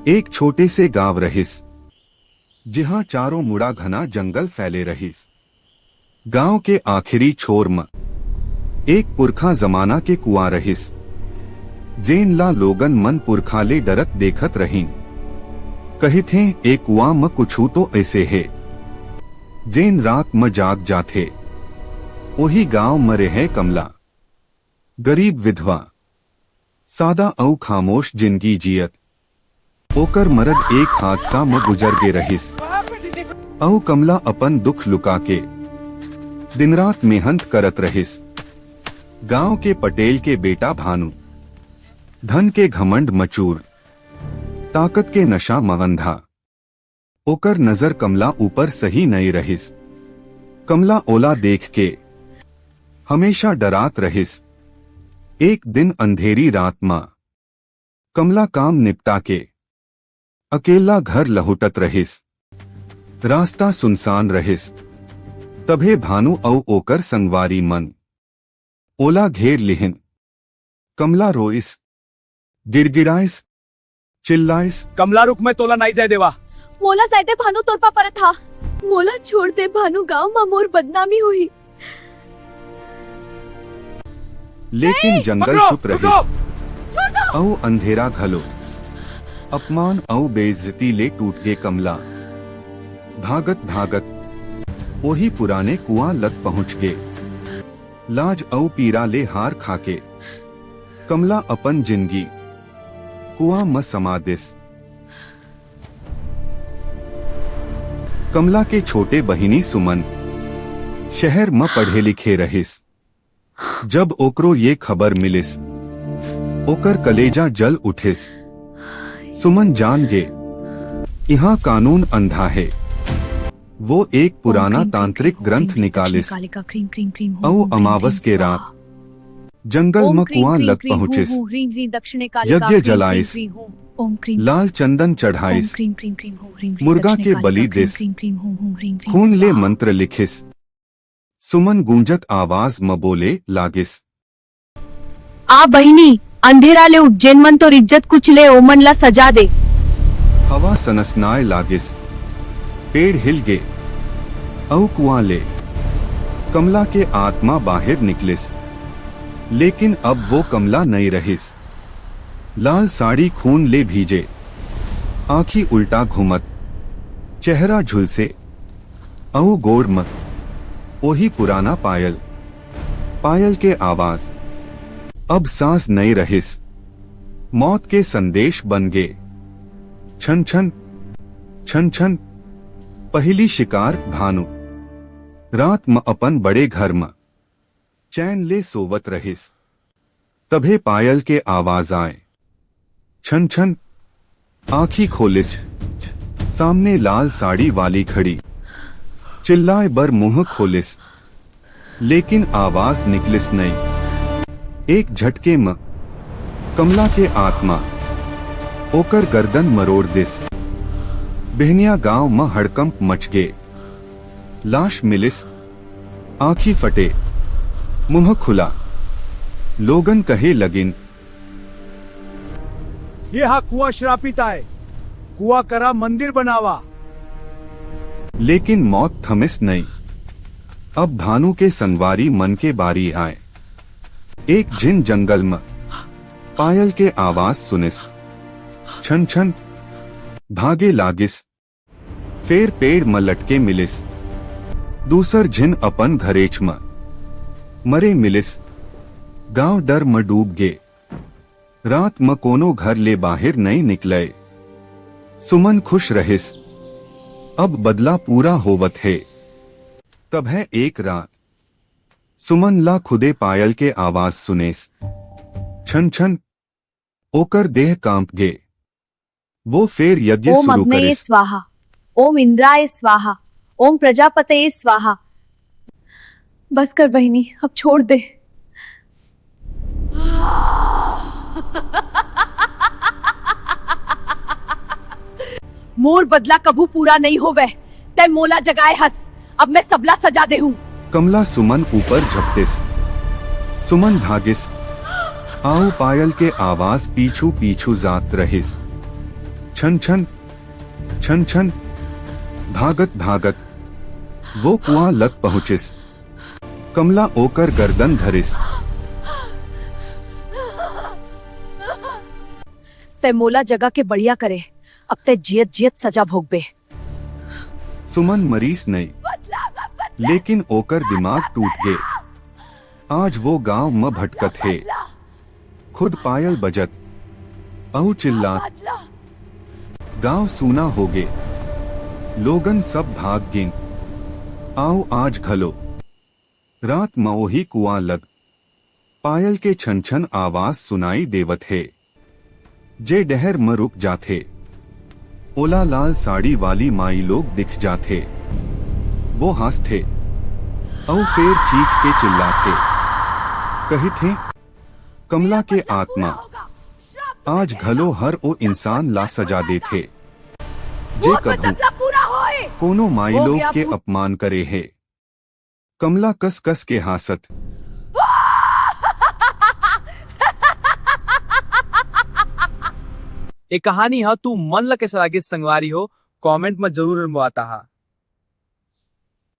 एक छोटे से गांव रहिस, जहां चारों मुड़ा घना जंगल फैले रहिस। गांव के आखिरी छोर में एक पुरखा जमाना के कुआं रहिस, जेन ला लोगन मन पुरखा ले डरत देखत रही। कहे थे एक कुआं में कुछू तो ऐसे है जेन रात में जाग जाथे। वही गांव में रहे कमला, गरीब विधवा, सादा औ खामोश जिंदगी जियत। ओकर मरद एक हादसा में गुजर गे रहिस। औ कमला अपन दुख लुका के दिन रात मेहनत करत रहिस। गांव के पटेल के बेटा भानु, धन के घमंड मचूर, ताकत के नशा मगंधा। ओकर नजर कमला ऊपर सही नहीं रहिस। कमला ओला देख के हमेशा डरात रहिस। एक दिन अंधेरी रात में कमला काम निपटा के अकेला घर लहुटत रहिस। रास्ता सुनसान रहिस। तभे भानु औ ओकर संगवारी मन ओला घेर लिहिन। कमला रोइस, गिड़गिड़ाइस, चिल्लाइस, कमला रुक में तोला नहीं जाए देवा। मोला जायदे भानु तोर पर था। मोला छोड़ दे भानु, गांव में मोर बदनामी हुई। लेकिन जंगल चुप रहिस। औ अंधेरा घलो अपमान औ बेइज्जती ले टूट गे कमला। भागत भागत वही पुराने कुआं लग पहुंच गे। लाज औ पीरा ले हार खाके कमला अपन जिंदगी कुआं में समा दिस। कमला के छोटे बहिनी सुमन शहर में पढ़े लिखे रहिस। जब ओकरो ये खबर मिलिस, ओकर कलेजा जल उठिस। सुमन जान गे यहाँ कानून अंधा है। वो एक पुराना तांत्रिक ग्रंथ निकालिस। औ अमावस के रात जंगल में कुआं लग पहुंचिस। यज्ञ जलाइस, लाल चंदन चढ़ाइस, मुर्गा के बलि दिस, खून ले मंत्र लिखिस। सुमन गूंजत आवाज में बोले लागिस, आ बहिनी, अंधेरा ले उज्जैन मन तो इज्जत कुछ ले, ओमन ला सजा दे। हवा सनसनाए लागिस, पेड़ हिल गे औ कुआं ले कमला के आत्मा बाहर निकलिस। लेकिन अब वो कमला नहीं रहिस। लाल साड़ी खून ले भीजे, आंखी उल्टा घुमत, चेहरा झुलसे औ गोर मत वही पुराना पायल। पायल के आवाज अब सांस नहीं रहिस। मौत के संदेश बन गे। छन छन छन छन पहली शिकार भानु रात में अपन बड़े घर में चैन ले सोवत रहिस। तभे पायल के आवाज आए। छन छन आंखी खोलिस। सामने लाल साड़ी वाली खड़ी। चिल्लाए बर मुंह खोलिस, लेकिन आवाज निकलिस नहीं। एक झटके में कमला के आत्मा ओकर गर्दन मरोड़ दिस। बहनिया गांव में हड़कंप मच गे। लाश मिलिस, आंखी फटे, मुंह खुला। लोगन कहे लगिन, ये हा कुआं श्रापित आए, कुआं करा मंदिर बनावा। लेकिन मौत थमिस नहीं। अब भानु के संगवारी मन के बारी आए। एक झिन जंगल में पायल के आवाज सुनिस। छन छन भागे लागिस। फेर पेड़ में लटके मिलिस। दूसर झिन अपन घरेच में मरे मिलिस। गांव डर में डूब गे। रात में कोनो घर ले बाहर नहीं निकले। सुमन खुश रहिस, अब बदला पूरा होवत है। तब है एक रात सुमन ला खुदे पायल के आवाज सुनेस। छन छन ओकर देह कांप गे। वो फेर यज्ञ ओम शुरू अग्नये करिस। स्वाहा, ओम इंद्राय स्वाहा, ओम प्रजापतये स्वाहा। बस कर बहिनी, अब छोड़ दे। मोर बदला कभू पूरा नहीं होवे। तय मोला जगाए हस, अब मैं सबला सजा दे हूँ। कमला सुमन ऊपर झपटिस। सुमन भागिस। आओ पायल के आवाज पीछू पीछू जात रहिस। छन छन छन छन भागत भागत वो कुआं लग पहुंचिस। कमला ओकर गर्दन धरिस। ते मोला जगह के बढ़िया करे, अब ते जियत जियत सजा भोगबे। सुमन मरीज नहीं, लेकिन ओकर दिमाग टूट गे। आज वो गांव में भटकत है, खुद पायल बजत अहू चिल्लात। गांव सूना हो गे, लोगन सब भाग गिन। आओ आज घलो रात मओही कुआं लग पायल के छन छन आवाज सुनाई देवत है। जे डहर में रुक जाथे, ओला लाल साड़ी वाली माई लोग दिख जाथे। वो हंसथे और फिर चीख के चिल्लाथे। कही थे कमला के आत्मा आज घलो हर ओ इंसान ला सजा दे थे, जे कभू कोनो माई लोग के अपमान करे है। कमला कस कस के हासत। एक कहानी है तू मन ल के सलागित संगवारी हो, कमेंट में जरूर बनवाता हा।